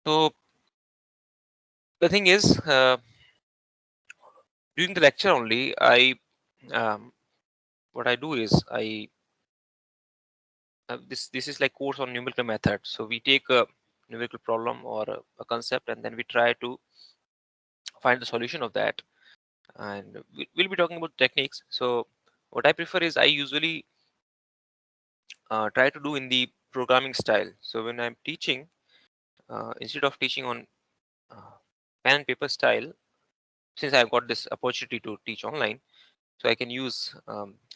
So the thing is, during the lecture only, um, what I do is this is like course on numerical method. So we take a numerical problem or a concept, and then we try to find the solution of that. And we'll be talking about techniques. So what I prefer is I usually try to do in the programming style. So when I'm teaching, instead of teaching on uh, pen and paper style, since I've got this opportunity to teach online, so I can use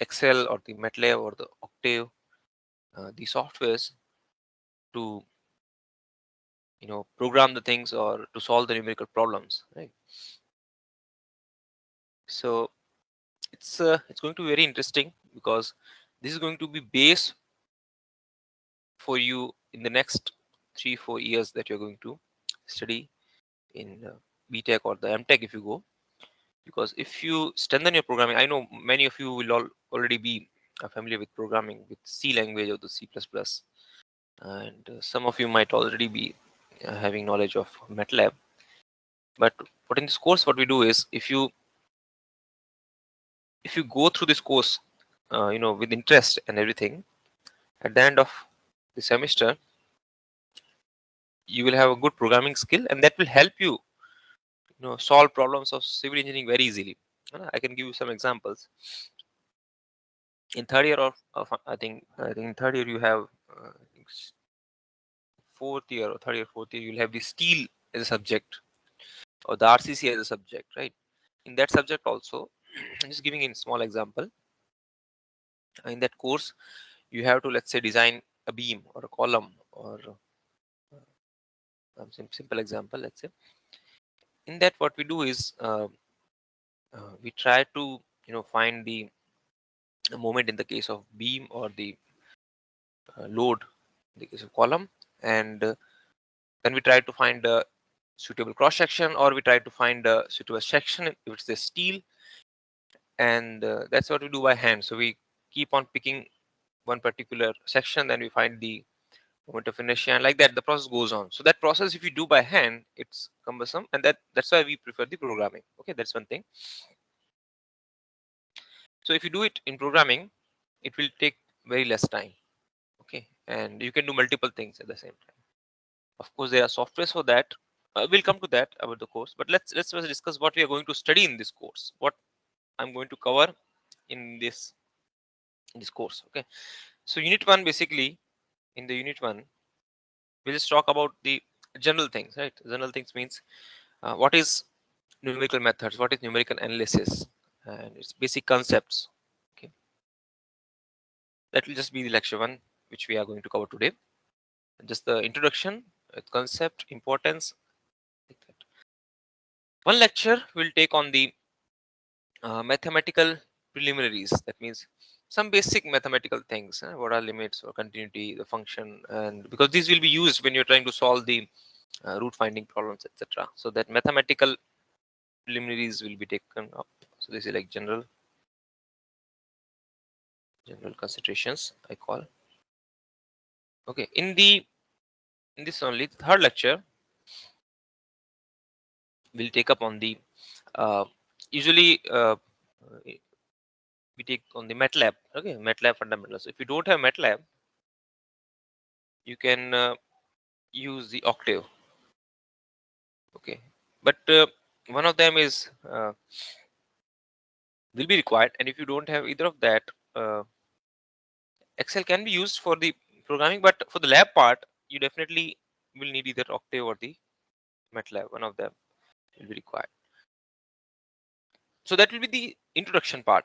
Excel or the MATLAB or the Octave, the softwares to program the things or to solve the numerical problems, right? So it's going to be very interesting because this is going to be base for you in the next 3-4 years that you're going to study in BTech or the MTech if you go. Because if you strengthen your programming, I know many of you will already be familiar with programming with C language or the C++, and some of you might already be having knowledge of MATLAB. But in this course, what we do is if you go through this course, with interest and everything, at the end of the semester, you will have a good programming skill, and that will help you, solve problems of civil engineering very easily. I can give you some examples. In third year of I think in third year you have fourth year or third year, fourth year, you'll have the steel as a subject or the RCC as a subject, right? In that subject also, I'm just giving a small example. In that course, you have to, let's say, design a beam or a column or simple example, let's say. In that, what we do is we try to, find the moment in the case of beam or the load in the case of column, and then we try to find a suitable cross section, or we try to find a suitable section if it's the steel, and that's what we do by hand. So we keep on picking one particular section, then we find the moment of inertia, and like that the process goes on. So that process, if you do by hand, it's cumbersome, and that's why we prefer the programming. Okay, that's one thing. So if you do it in programming, it will take very less time. Okay, and you can do multiple things at the same time. Of course, there are softwares for that. We'll come to that about the course, but let's first discuss what we are going to study in this course, what I'm going to cover in this course. Okay, so unit 1, basically in the unit 1, we'll just talk about the general things, right? General things means what is numerical methods, what is numerical analysis, and its basic concepts. Okay, that will just be the lecture 1 which we are going to cover today. Just the introduction, concept, importance, like that. One lecture will take on the mathematical preliminaries. That means some basic mathematical things. What are limits or continuity, the function, and because these will be used when you're trying to solve the root finding problems, etc. So that mathematical preliminaries will be taken up. So this is like general considerations, I call. Okay, in this only third lecture, we'll take up on the usually we take on the MATLAB. Okay, MATLAB fundamentals. If you don't have MATLAB, you can use the Octave. Okay, but one of them is will be required, and if you don't have either of that, Excel can be used for the programming, but for the lab part, you definitely will need either Octave or the MATLAB. One of them will be required. So that will be the introduction part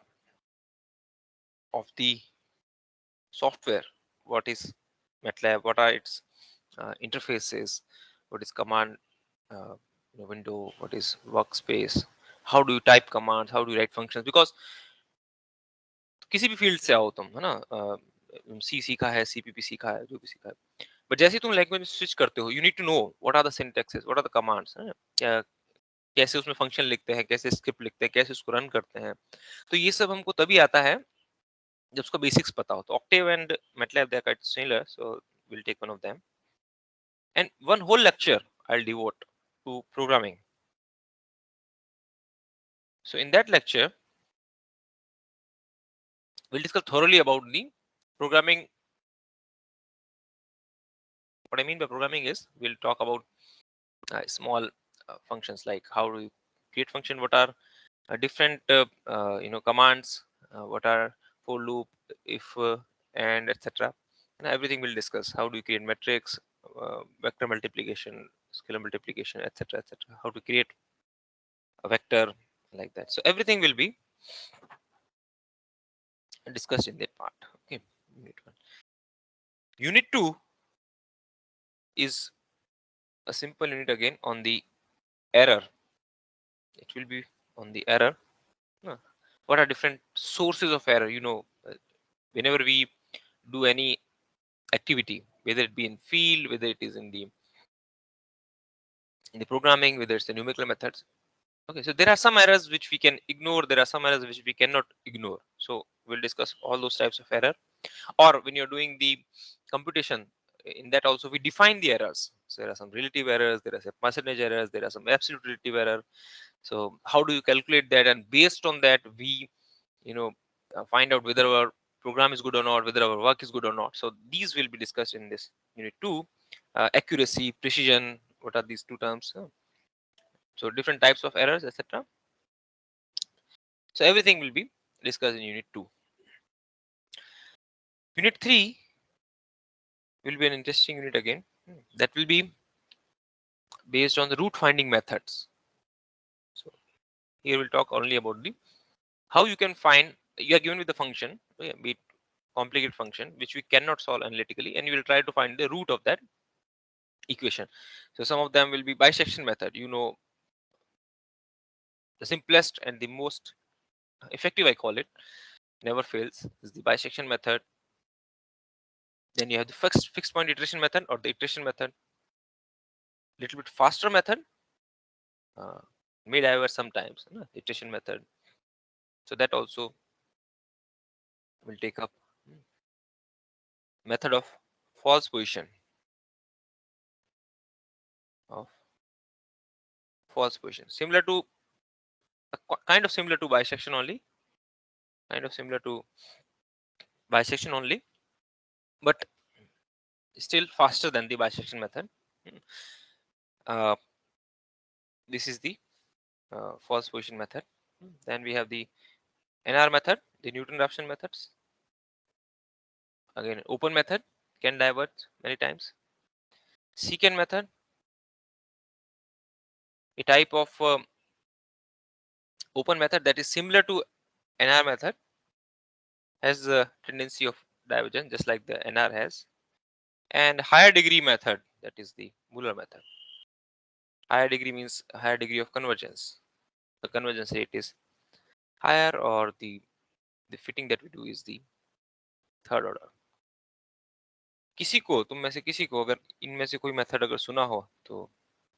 of the software. What is MATLAB? What are its interfaces? What is command window? What is workspace? How do you type commands? How do you write functions? Because किसी भी field से आओ तुम, है ना, सी सीखा है, CPP सीखा है, जो भी सीखा है, बट जैसे ही तुम लैंग्वेज में स्विच करते हो, you need to know what are the syntaxes, what are the commands, क्या कैसे उसमें फंक्शन लिखते हैं, कैसे स्क्रिप्ट लिखते हैं, कैसे उसको रन करते हैं. तो ये सब हमको तभी आता है जब उसका बेसिक्स पता हो. तो Octave and MATLAB they are quite similar, so will take one of them, and one whole lecture I'll devote to programming. So in that lecture, we'll discuss thoroughly about the programming. What I mean by programming is we'll talk about small functions, like how do you create function, what are different commands, what are for loop, if, and etc. And everything we'll discuss. How do you create metrics, vector multiplication, scalar multiplication, etc., etc. How to create a vector, like that. So everything will be discussed in that part. Okay. Unit 1. Unit 2 is a simple unit again on the error. It will be on the error. What are different sources of error? Whenever we do any activity, whether it be in field, whether it is in the programming, whether it's the numerical methods. Okay, so there are some errors which we can ignore. There are some errors which we cannot ignore. So we'll discuss all those types of error. Or when you're doing the computation, in that also we define the errors. So there are some relative errors, there are some percentage errors, there are some absolute relative error. So how do you calculate that? And based on that, we find out whether our program is good or not, whether our work is good or not. So these will be discussed in this unit 2. Accuracy, precision, what are these two terms? So different types of errors, etc. So everything will be discussed in unit 2. Unit 3 will be an interesting unit again. That will be based on the root finding methods. So here we'll talk only about the how you can find. You are given with the function, be it complicated function which we cannot solve analytically, and you will try to find the root of that equation. So some of them will be bisection method. The simplest and the most effective, I call it, never fails, is the bisection method. Then you have the fixed point iteration method, or the iteration method. Little bit faster method, may diverge sometimes, iteration method. So that also will take up. Method of false position, of false position, similar to kind of similar to bisection only, but still faster than the bisection method. This is the false position method. Then we have the NR method, the Newton-Raphson methods. Again, open method can diverge many times. Secant method, a type of open method that is similar to NR method, has a tendency of divergence just like the NR has. And higher degree method, that is the Muller method. Higher degree means higher degree of convergence. The convergence rate is higher, or the fitting that we do is the third order. किसी को, तुम में से किसी को अगर इनमें से कोई मेथड अगर सुना हो तो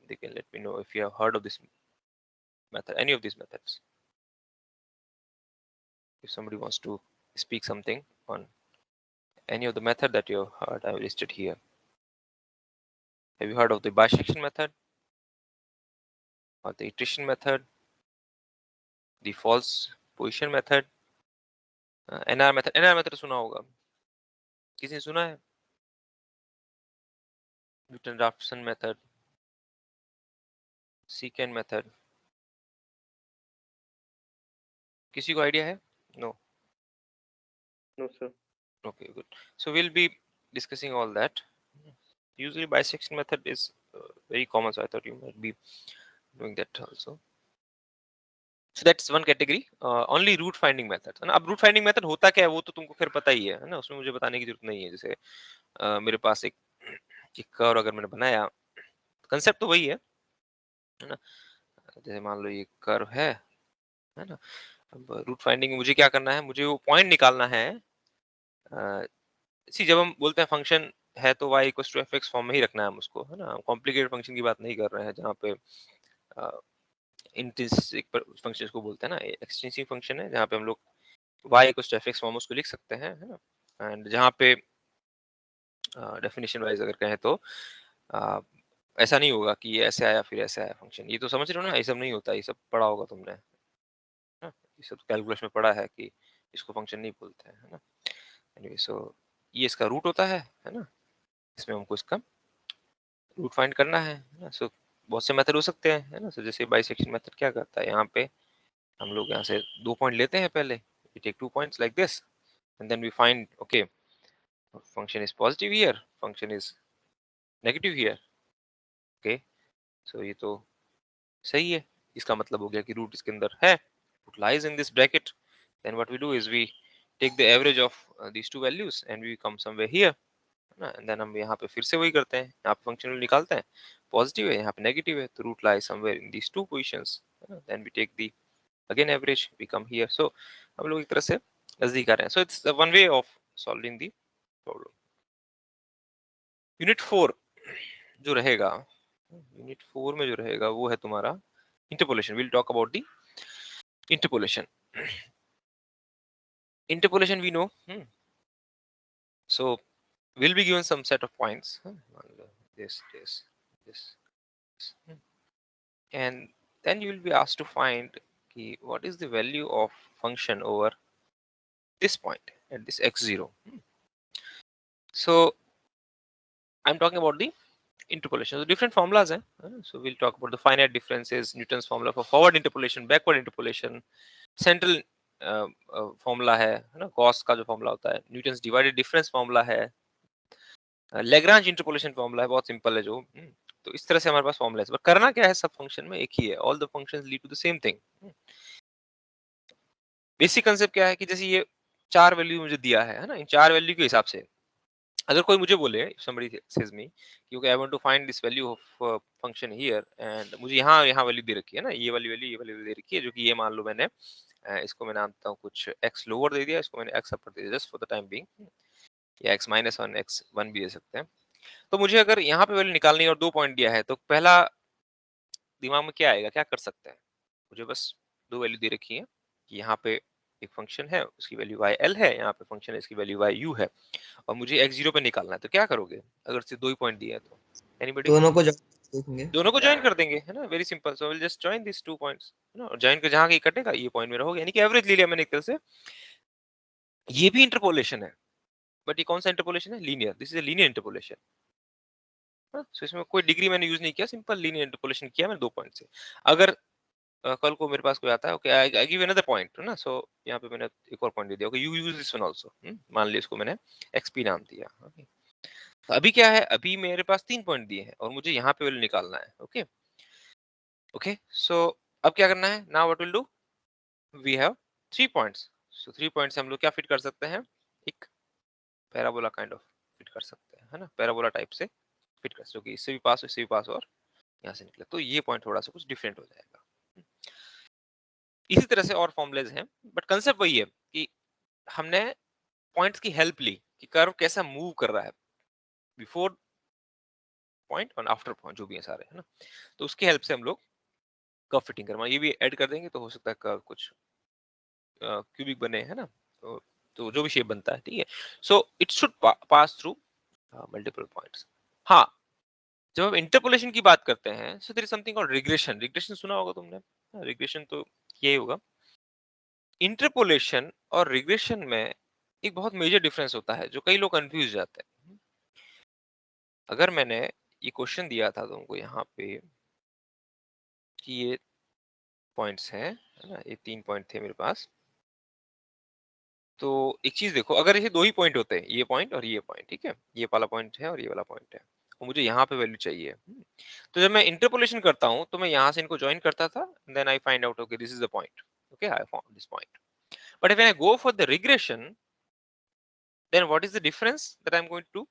they can let me know if you have heard of this method, any of these methods. If somebody wants to speak something on any of the method that you have heard, I have listed here. Have you heard of the bisection method, or the iteration method, the false position method, NR method? NR method सुना होगा, किसी ने सुना है? Newton-Raphson method, secant method, किसी को idea है? No. No, sir. Okay, good. So we'll be discussing all that. Usually bisection method is very common, so I thought you might be doing that also. So that's one category. Only root finding methods. है ना? अब root finding method होता क्या है वो तो तुमको फिर पता ही है ना? उसमें मुझे बताने की जरूरत नहीं है. जैसे मेरे पास एक कर्व अगर मैंने बनाया, कंसेप्ट तो वही है ना? जैसे मान लो ये कर्व है ना? अब रूट फाइंडिंग में मुझे क्या करना है? मुझे वो पॉइंट निकालना है. जब हम बोलते हैं फंक्शन है तो y equal to f x form में ही रखना है हम उसको, है ना? हम कॉम्प्लिकेटेड फंक्शन की बात नहीं कर रहे हैं जहाँ पे इंट्रिंसिक फंक्शन को बोलते हैं ना. एक्सटेंसिव फंक्शन है जहाँ पे हम लोग y equal to f x form उसको लिख सकते हैं, है ना? एंड जहाँ पे डेफिनेशन वाइज अगर कहें तो ऐसा नहीं होगा कि ये ऐसे आया फिर ऐसे आया फंक्शन, ये तो समझ रहे हो ना, ये सब नहीं होता, ये सब पढ़ा होगा तुमने, है ना? ये सब कैलकुलस में पढ़ा है कि इसको फंक्शन नहीं बोलते हैं, है ना? एनीवे, सो ये इसका रूट होता है ना? इसमें हमको इसका रूट फाइंड करना है ना? सो बहुत से मेथड हो सकते हैं, है ना? सो जैसे बाइसेक्शन मेथड क्या करता है, यहाँ पे हम लोग यहाँ से 2 पॉइंट लेते हैं पहले, we take 2 points like this and then we find okay function is positive here, function is negative here, okay, so ये तो सही है, इसका मतलब हो गया कि रूट इसके अंदर है, root lies in this bracket, then what we do is we take the average of these two values and we come somewhere here, है ना? and then हम यहाँ पे फिर से वही करते हैं, यहाँ पे फंक्शन निकालते हैं, पॉजिटिव है यहाँ पे नेगेटिव है, तो root lies somewhere in these two positions, है ना? then we take the again average, we come here, so हम लोग एक तरह से नजदीक आ रहे हैं, so it's one way of solving the problem. Unit 4 जो रहेगा, यूनिट 4 में जो रहेगा वो है तुम्हारा interpolation. we'll talk about the interpolation. Interpolation we know, so we'll be given some set of points, this, and then you will be asked to find what is the value of function over this point at this x0. So I'm talking about the interpolation. So different formulas हैं, so we'll talk about the finite differences, Newton's formula for forward interpolation, backward interpolation, central formula है ना, cos का जो formula होता है, Newton's divided difference formula है, Lagrange interpolation formula है, बहुत सिंपल है जो, तो इस तरह से हमारे पास फॉर्मूला है, पर करना क्या है, सब फंक्शन में एक ही है, all the functions lead to the same thing. Basic concept क्या है कि जैसे ये 4 वैल्यू मुझे दिया है ना, इन 4 वैल्यू के हिसाब से अगर कोई मुझे बोले, somebody says me कि okay I want to find this value of function here and मुझे यहाँ वैल्यू दे रखी है ना, ये वाली वैल्यू दे रखी है, जो कि ये मान लो मैंने इसको मैं नामता हूँ कुछ x लोअर दे दिया, इसको मैंने x अपर दे दिया, just for the time being, या x माइनस 1 x1 भी दे सकते हैं. तो मुझे अगर यहाँ पे वैल्यू निकालनी है और 2 पॉइंट दिया है, तो पहला दिमाग में क्या आएगा, क्या कर सकते हैं, मुझे बस 2 वैल्यू दे रखी है कि यहाँ पे एक फंक्शन है, उसकी वैल्यू yl है, यहाँ पे फंक्शन है, इसकी वैल्यू yu है, और मुझे x0 पे निकालना है, तो क्या करोगे अगर सिर्फ 2 ही पॉइंट दिए हैं तो? एनीबॉडी? दोनों को देखेंगे, दोनों को ज्वाइन कर देंगे, है ना, very simple. So will just join this 2 points, है ना, और ज्वाइन कर जहां कहीं कटेगा ये पॉइंट मेरा हो गया, यानी कि एवरेज ले लिया मैंने एक तरह से. ये भी इंटरपोलेशन है, बट ये कौन सा इंटरपोलेशन है, linear. This is a linear interpolation. So इसमें कोई डिग्री मैंने यूज नहीं किया, सिंपल लीनियर इंटरपोलेशन किया मैंने 2 पॉइंट से. अगर कल को मेरे पास कोई आता है, okay I give another point, है ना, सो यहाँ पे मैंने एक और पॉइंट दे दिया, okay you use this one also, मान लिया इसको मैंने एक्सपी नाम दिया. ओके, तो अभी क्या है, अभी मेरे पास 3 पॉइंट दिए हैं और मुझे यहाँ पे वैल्यू निकालना है. ओके ओके, सो अब क्या करना है, now what will do, we have 3 points. So 3 point से हम लोग क्या फिट कर सकते हैं, एक पैराबोला काइंड ऑफ फिट कर सकते हैं, है ना, पैराबोला टाइप से फिट कर सकते हो कि इससे भी पास, इससे भी पास और यहाँ से निकले, तो ये पॉइंट थोड़ा सा कुछ डिफरेंट हो जाएगा. इसी तरह से और फॉर्मुलेज हैं, बट कंसेप्ट वही है कि हमने पॉइंट्स की हेल्प ली कि कर्व कैसा मूव कर रहा है बिफोर पॉइंट और आफ्टर पॉइंट, जो भी है सारे, है ना, तो उसकी हेल्प से हम लोग कर्व फिटिंग करवा, ये भी ऐड कर देंगे तो हो सकता है कर्व कुछ क्यूबिक बने, है ना, तो जो भी शेप बनता है, ठीक है. So it should pass through multiple points. हाँ, जब हम इंटरपोलेशन की बात करते हैं, so there is something called regression. Regression सुना होगा तुमने, रिग्रेशन तो यही होगा. इंटरपोलेशन और रिग्रेशन में एक बहुत मेजर डिफरेंस होता है जो कई लोग कंफ्यूज जाते हैं. अगर मैंने ये क्वेश्चन दिया था तुमको यहाँ पे कि ये पॉइंट्स हैं, है ना, ये 3 पॉइंट थे मेरे पास, तो एक चीज देखो, अगर ये 2 ही पॉइंट होते हैं, ये पॉइंट और ये पॉइंट, ठीक है, ये वाला पॉइंट है और ये वाला पॉइंट है, और मुझे यहाँ पे वैल्यू चाहिए, तो जब मैं इंटरपोलेशन करता हूँ तो मैं यहाँ से इनको ज्वाइन करता था, then I find out okay this is the point, okay I found this point. But when I go for the regression, then what is the difference that I'm going to do,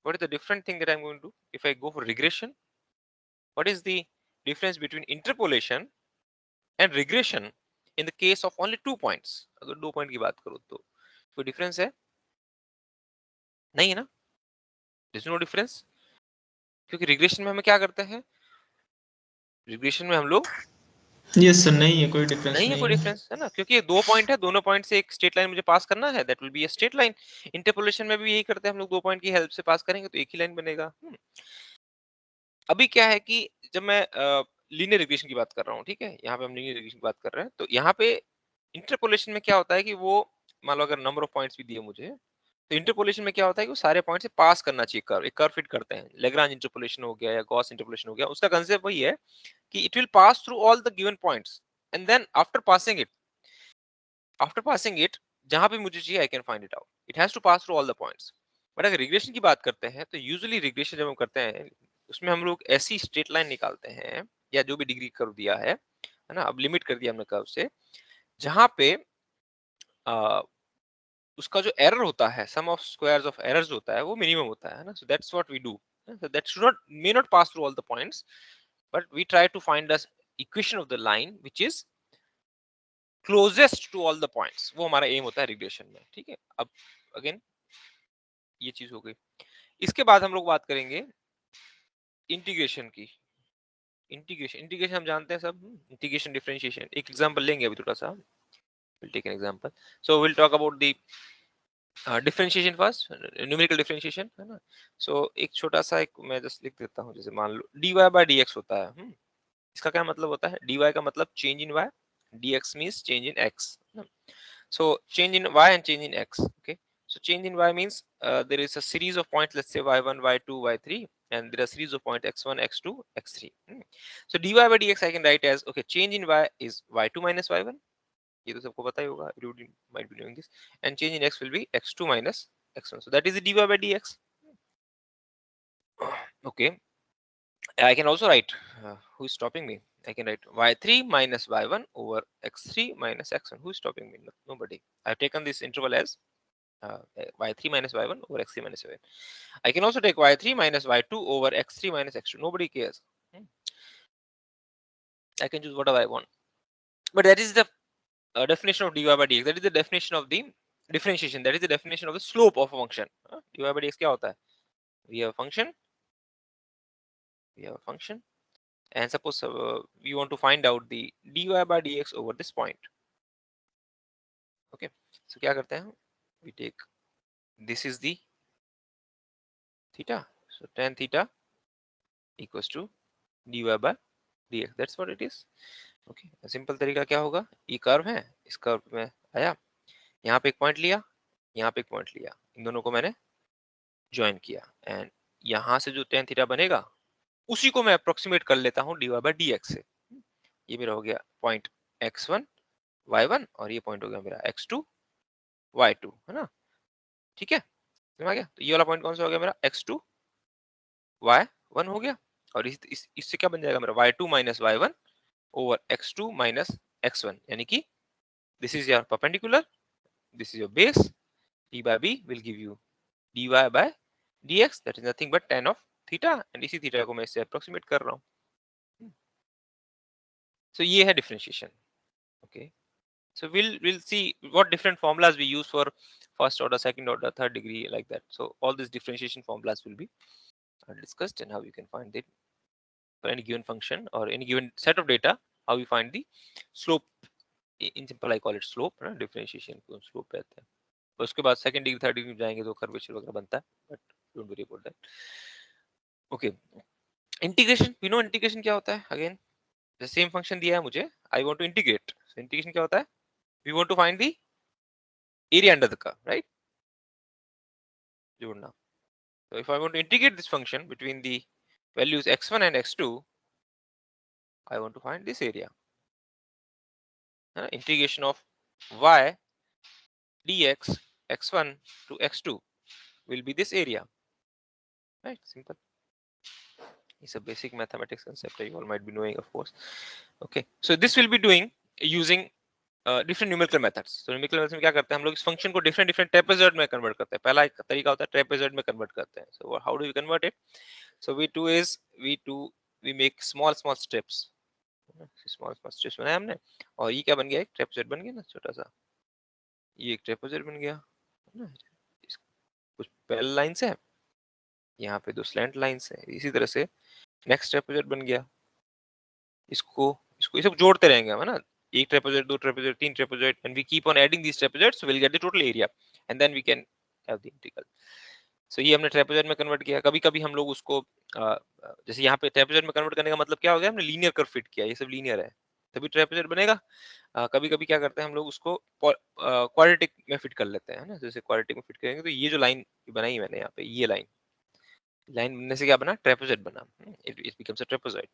what is the different thing that I'm going to do if I go for regression, what is the difference between interpolation and regression in the case of only 2 points. अगर 2 point की बात करो तो कोई difference है, नहीं है ना, देयर इज नो डिफरेंस, क्योंकि रिग्रेशन में हम क्या करते हैं, रिग्रेशन में हम लोग यस सर, नहीं है कोई डिफरेंस, नहीं है कोई डिफरेंस, है ना, क्योंकि ये 2 पॉइंट है, दोनों पॉइंट से एक स्ट्रेट लाइन मुझे पास करना है, that will be a straight line. Interpolation में भी यही करते हैं हम लोग, 2 पॉइंट की हेल्प से पास करेंगे तो एक ही लाइन बनेगा. अभी क्या है कि जब मैं लीनियर रिग्रेशन की बात कर रहा हूँ, ठीक है, यहाँ पे हम लीनियर रिग्रेशन की बात कर रहे हैं, तो यहाँ पे इंटरपोलेशन में क्या होता है कि वो मान लो अगर नंबर ऑफ पॉइंट्स भी दिए मुझे, तो इंटरपोलेशन में क्या होता है कि वो सारे पॉइंट से पास करना चाहिए कर्व, एक कर्व फिट करते हैं, लेग्रांज इंटरपोलेशन हो गया या गॉस इंटरपोलेशन हो गया, उसका कंसेप्ट वही है कि it will pass through all the given points and then after passing it जहां पे मुझे चाहिए I can find it out, it has to pass through all the points. But अगर रिग्रेशन की बात करते हैं तो यूजुअली रिग्रेशन जब हम करते हैं उसमें हम लोग ऐसी स्ट्रेट लाइन निकालते हैं या जो भी डिग्री कर्व दिया है ना, अब लिमिट कर दिया हमने कर्व से, जहां पे उसका जो एरर होता है, sum of squares of errors होता है, वो मिनिमम होता है ना, so that's what we do. So that should not may not pass through all the points, but we try to find the equation of the line which is closest to all the points, वो हमारा M होता है regression में, ठीक है। अब again ये चीज हो गई। इसके बाद हम लोग बात करेंगे इंटीग्रेशन की। इंटीग्रेशन हम जानते हैं सब, इंटीग्रेशन डिफरेंशिएशन। एक एग्जांपल लेंगे अभी थोड़ा सा, we'll take an example, so we'll talk about the differentiation first, numerical differentiation है ना। सो एक छोटा सा एक मैं जस्ट लिख देता हूँ, जैसे मान लो dy by dx होता है, इसका क्या मतलब होता है, dy का मतलब change in y, dx means change in x, so change in y and change in x, okay, so change in y means there is a series of points, let's say y1 y2 y3, and there are series of points x1 x2 x3, so dy by dx I can write as, okay, change in y is y2 minus y1, ये तो सबको पता ही होगा, you might be doing this, and change in x will be x2 minus x1, so that is the dy by dx, okay. I can also write, who is stopping me, I can write y3 minus y1 over x3 minus x1, who is stopping me, nobody. I've taken this interval as y3 minus y1 over x3 minus y1. I can also take y3 minus y2 over x3 minus x2, nobody cares. I can choose whatever I want, but that is the definition of dy by dx, that is the definition of the differentiation, that is the definition of the slope of a function. dy by dx क्या होता है, we have a function and suppose we want to find out the dy by dx over this point, okay, so क्या करते हैं, we take, this is the theta, so tan theta equals to dy by dx, that's what it is, okay. Simple तरीका क्या होगा, ये curve है, इस curve में आया, यहाँ पे एक पॉइंट लिया, यहाँ पे एक पॉइंट लिया, इन दोनों को मैंने ज्वाइन किया, एंड यहाँ से जो tan थीटा बनेगा उसी को मैं अप्रोक्सीमेट कर लेता हूँ dy by dx से, ये मेरा हो गया पॉइंट x1 y1 और ये पॉइंट हो गया मेरा x2 y2, है ना, ठीक है, समझ आ गया। तो ये वाला पॉइंट कौन सा हो गया मेरा, x2 y1 हो गया, और इससे क्या बन जाएगा मेरा y2 minus y1 over x2 minus x1, यानी कि this is your perpendicular, this is your base, d by b will give you dy by dx, that is nothing but tan of theta, and इसी theta को मैं इससे approximate कर रहा हूँ। So ये है differentiation, okay. So we'll see what different formulas we use for first order, second order, third degree, like that. So all these differentiation formulas will be discussed, and how you can find it for any given function or any given set of data, how you find the slope. In simple I call it slope, ना, differentiation को slope कहते हैं। उसके बाद second degree third degree में जाएंगे तो curvature वगैरह बनता है, but don't worry about that, okay. Integration, we know integration क्या होता है, अगेन द सेम फंक्शन दिया है मुझे, I want to integrate, so integration क्या होता है, we want to find the area under the curve, right, जोड़ना। So if I want to integrate this function between the values x1 and x2, I want to find this area. Integration of y dx x1 to x2 will be this area, right? Simple. It's a basic mathematics concept that you all might be knowing, of course. Okay, so this will be doing using different numerical methods. So numerical methods में क्या करते हैं हम लोग, इस function को different trapezoid में convert करते हैं। पहला एक तरीका होता है trapezoid में convert करते हैं। So how do we convert it? So we make small steps. Small stress बनाया हमने, और ये क्या बन गया, एक ट्रेपेजॉइड बन गया ना छोटा सा, ये एक ट्रेपेजॉइड बन गया ना, कुछ पैरेलल लाइंस है, यहाँ पे दो स्लैंट लाइंस है, इसी तरह से नेक्स्ट ट्रेपेजॉइड बन गया, इसको इसको ये सब जोड़ते रहेंगे हम, है ना, एक ट्रेपेजॉइड, दो ट्रेपेजॉइड, तीन trapezoid, and we keep on adding these trapezoids, so we will get the total area and then we can have the integral. So ये हमने ट्रेपेजॉइड में कन्वर्ट किया। कभी कभी हम लोग उसको जैसे यहाँ पे ट्रेपेजॉइड में कन्वर्ट करने का मतलब क्या हो गया, हमने लीनियर कर्व फिट किया, ये सब लीनियर है तभी ट्रेपेजॉइड बनेगा। कभी कभी क्या करते हैं हम लोग उसको क्वाड्रेटिक में फिट कर लेते हैं ना, जैसे क्वाड्रेटिक में फिट करेंगे तो ये जो लाइन बनाई मैंने यहाँ पे, ये लाइन बनने से क्या बना, ट्रेपेजॉइड बना, it becomes a trapezoid.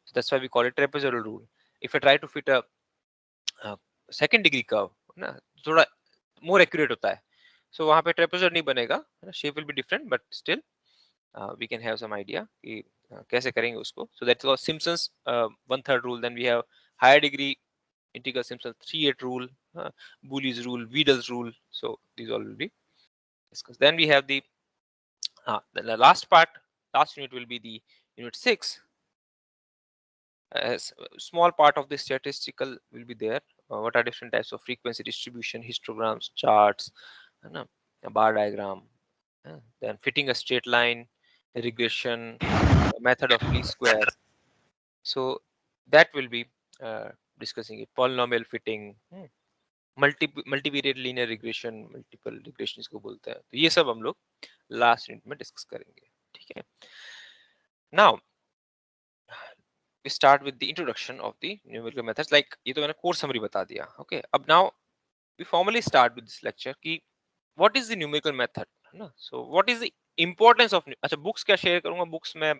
So that's why we call it trapezoidal rule. If I try to fit a second degree curve ना, थोड़ा more accurate होता है, so वहाँ पे trapezoid नहीं बनेगा, shape will be different but still we can have some idea कि कैसे करेंगे उसको. So that's called Simpson's 1/3 rule. Then we have higher degree integral Simpson's 3/8 rule, Boole's rule, Vidal's rule. So these all will be discussed. Then we have then the last unit will be the unit 6. A small part of the statistical will be there. What are different types of frequency distribution, histograms, charts, a bar diagram, then fitting a straight line, regression, method of least square. So that will be discussing it. Polynomial fitting, multivariate linear regression, multiple regressions को बोलते हैं. तो ये सब हम लोग last unit में discuss करेंगे. ठीक है. Now we start with the introduction of the numerical methods. Like ये तो मैंने course summary बता दिया. Okay. अब now we formally start with this lecture कि what is the numerical method, है ना? So what is the importance of, अच्छा books क्या share करूँगा, books में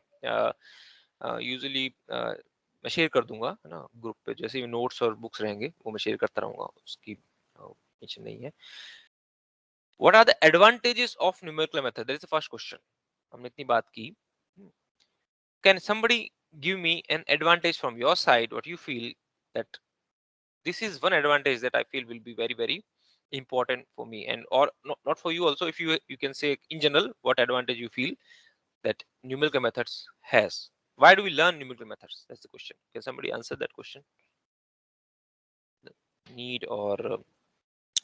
usually मैं share कर दूंगा, है ना, group पे, जैसे भी notes और books रहेंगे वो मैं share करता रहूँगा, उसकी टेंशन नहीं है. What are the advantages of numerical method? That is the first question. हमने इतनी बात की. Can somebody give me an advantage from your side, what you feel that this is one advantage that I feel will be very very important for me, and or not for you also, if you can say in general what advantage you feel that numerical methods has. Why do we learn numerical methods? That's the question. Can somebody answer that question? Need or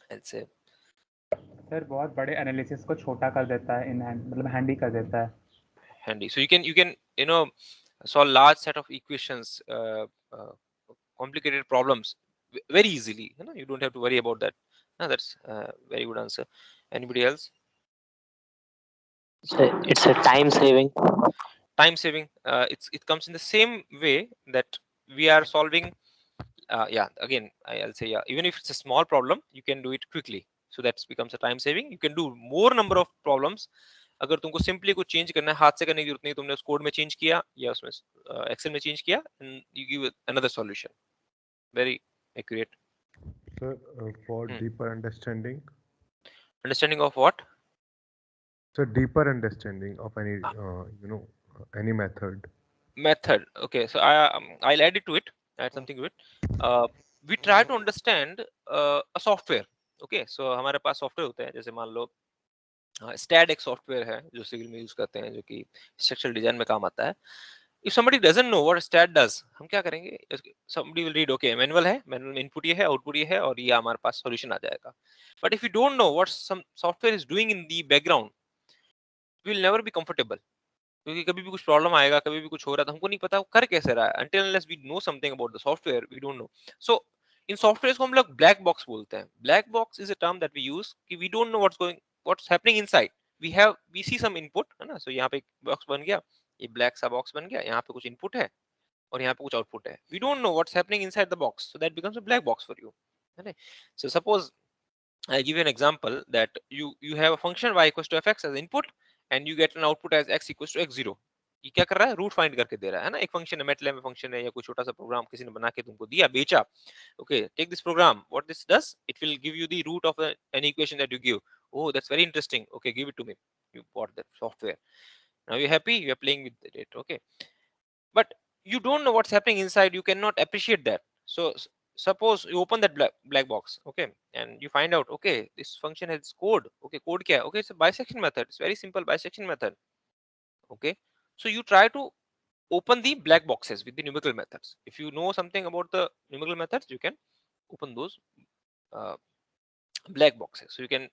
I'll say sir बहुत बड़े analysis को छोटा कर देता है, in hand मतलब handy कर देता है. handy. So you can solve large set of equations, complicated problems very easily. You don't have to worry about that. That's very good answer. Anybody else? So it's a time saving. Time saving. It comes in the same way that we are solving. Yeah, again I'll say, yeah, even if it's a small problem you can do it quickly, so that becomes a time saving. You can do more number of problems. अगर तुमको simply कुछ change करना है, हाथ से करने की जरूरत नहीं, तुमने उस कोड में चेंज किया या उसमें एक्सेल में चेंज किया, and you give another solution. Very accurate. Sir, for deeper understanding. Understanding of what? So deeper understanding of any any method. Method. Okay, so I'll add it to it. Add something to it. We try to understand a software. Okay, so हमारे पास software होते हैं, जैसे मान लो STAAD एक software है जो civil में use करते हैं, जो कि स्ट्रक्चरल डिजाइन में काम आता है. If somebody doesn't know what stat does, हम क्या करेंगे? Somebody will read, okay, manual है, मैनुअल में इनपुट ये है, आउटपुट ये है, और ये हमारे पास सॉल्यूशन आ जाएगा. But if you don't know what some software is doing in the background, we will never be comfortable. क्योंकि कभी भी कुछ प्रॉब्लम आएगा, कभी भी कुछ हो रहा था, हमको नहीं पता वो कर कैसे रहा है. Until unless we know something about the software, we don't know. So इन सॉफ्टवेयर को हम लोग ब्लैक बॉक्स बोलते हैं. Black box is a term that we use कि we don't know what's happening inside. We see some input, है ना. सो यहाँ पे एक बॉक्स बन गया, ये ब्लैक सा बॉक्स बन गया, यहाँ पे कुछ इनपुट है और यहाँ पे कुछ आउटपुट है. We don't know what's happening inside the box, so that becomes a black box for you, है ना. So suppose I give you an example that you have a function y equals to fx as input and you get an output as x equals to x0. ये क्या कर रहा है? Root find करके दे रहा है ना. एक फंक्शन है, मैटलैब में फंक्शन है, या कोई छोटा सा प्रोग्राम किसी ने बना के तुमको दिया, बेचा. Okay, take this program. What this does, it will give you the root of an equation that you give. Oh, that's very interesting. Okay, give it to me. You bought that software. Now you're happy, you're playing with it. Okay, but you don't know what's happening inside. You cannot appreciate that. So suppose you open that black box, okay, and you find out, okay, this function has code. Okay, code kya hai? Okay, it's a bisection method. It's very simple bisection method. Okay, so you try to open the black boxes with the numerical methods. If you know something about the numerical methods, you can open those uh, black boxes. So you can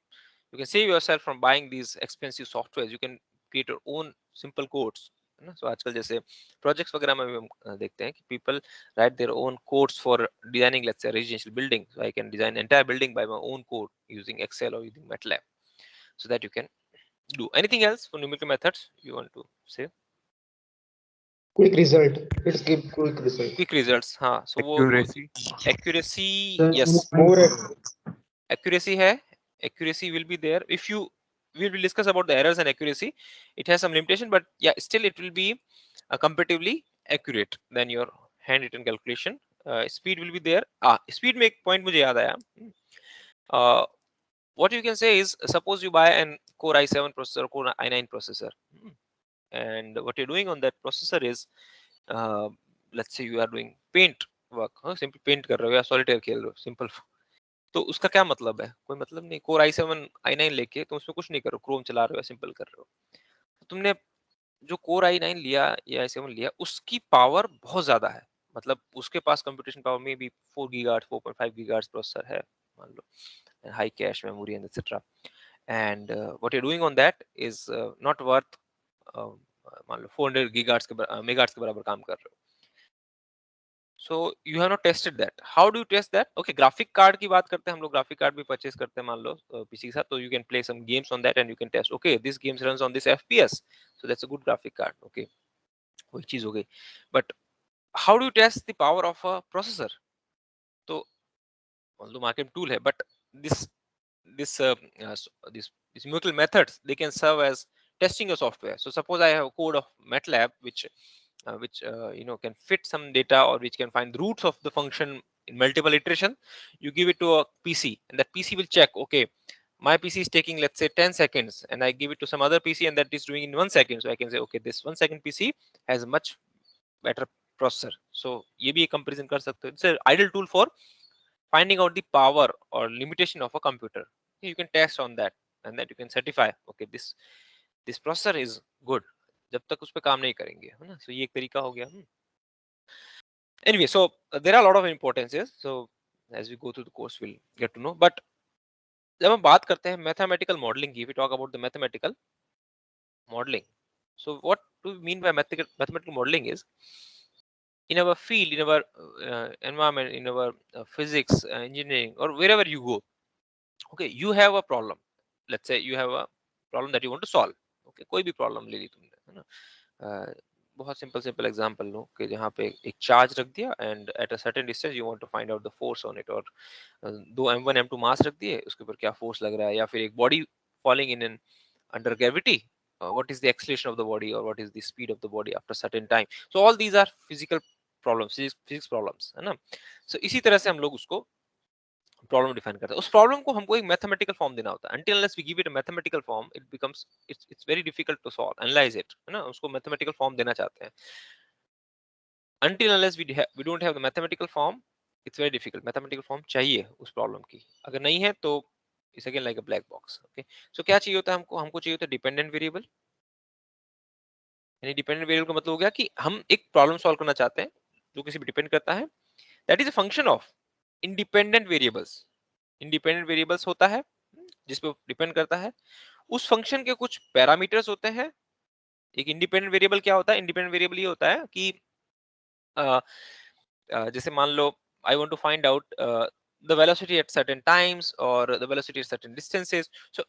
save yourself from buying these expensive softwares. You can create your own simple codes, है ना. So आजकल जैसे projects वगैरह में भी हम देखते हैं कि people write their own codes for designing, let's say, residential building. So I can design entire building by my own code using Excel or using MATLAB, so that you can do. Anything else for numerical methods you want to say? quick result. It's give quick result. Quick results, हाँ, सो वो Accuracy. Accuracy, Sir, yes, more accuracy है, accuracy will be there. If you, we will discuss about the errors and accuracy, it has some limitation, but yeah, still it will be comparatively accurate than your handwritten calculation. Speed will be there. Speed में एक point मुझे याद आया. What you can say is, suppose you buy an Core i7 processor, Core i9 processor, and what you're doing on that processor is, let's say you are doing paint work, simple paint कर रहे हो या solitaire खेल रहे हो, simple. तो उसका क्या मतलब है? कोई मतलब नहीं. कोर i7 i9 लेके तुम उसमें कुछ नहीं करो, क्रोम चला रहे हो या सिंपल कर रहे हो. तो तुमने जो कोर i9 लिया या i7 लिया, उसकी पावर बहुत ज्यादा है. मतलब उसके पास कंप्यूटेशन पावर में भी 4 गीगाहर्ट्ज 4.5 गीगाहर्ट्ज प्रोसेसर है मान लो, high cache memory and etcetera. And what you are doing on that is not worth, मान लो 400 गीगाहर्ट्ज के मेगाहर्ट्ज के बराबर काम कर रहे हो. So you have not tested that. How do you test that? Okay, graphic card की बात करते हैं हम लोग. graphic card भी purchase करते हैं मान लो PC के साथ, तो you can play some games on that and you can test. Okay, this games runs on this FPS, so that's a good graphic card. Okay, वही चीज हो गई. But how do you test the power of a processor? तो मान लो market tool है, but this this these numerical methods, they can serve as testing a software. So suppose I have a code of MATLAB which can fit some data, or which can find the roots of the function in multiple iteration. You give it to a PC and that PC will check, okay, my PC is taking, let's say, 10 seconds, and I give it to some other PC and that is doing in 1 second. So I can say, okay, this 1 second PC has a much better processor. So ये भी एक comparison कर सकते हो. It's an ideal tool for finding out the power or limitation of a computer. You can test on that and that you can certify, okay, this processor is good जब तक उस पे काम नहीं करेंगे, है ना. So ये एक तरीका हो गया. Anyway, so there are a lot of importances. So as we go through the course, we'll get to know. But जब हम बात करते हैं mathematical modeling की, we talk about the mathematical modeling. So what do we mean by mathematical modeling is, in our field, in our environment, in our physics, engineering, or wherever you go, okay, you have a problem. Let's say you have a problem that you want to solve. Okay, कोई भी problem ले ली तुमने, है ना. बहुत simple example लो कि जहाँ पे एक चार्ज रख दिया and at a certain distance you want to find out the force on it, और दो m1 m2 मास रख दिए, उसके ऊपर क्या फोर्स लग रहा है, या फिर एक body falling in an under gravity, what is the acceleration of the body or what is the speed of the body after certain time. So all these are physical problems, physics problems, है ना. So इसी तरह से हम लोग उसको problem define करते हैं. उस प्रॉब्लम को हमको एक मैथमेटिकल फॉर्म देना होता है. until unless we give it a mathematical form, it becomes, it's very difficult to solve, analyze it, है ना. उसको मैथमेटिकल फॉर्म देना चाहते हैं. until unless we don't have the mathematical form, it's very difficult. mathematical form चाहिए उस problem की. अगर नहीं है तो it's again like a black box. Okay, so क्या चाहिए होता है हमको चाहिए होता है डिपेंडेंट वेरिएबल. यानी डिपेंडेंट वेरिएबल का मतलब हो गया कि हम एक प्रॉब्लम सॉल्व करना चाहते हैं जो किसी पे डिपेंड करता है. That is a function of independent variables. Independent variables होता है जिस पे डिपेंड करता है. उस फंक्शन के कुछ पैरामीटर्स होते हैं. एक इंडिपेंडेंट वेरिएबल क्या होता है? इंडिपेंडेंट वेरिएबल ये होता है कि जैसे मान लो I want to find out the velocity at certain times or the velocity at certain distances. So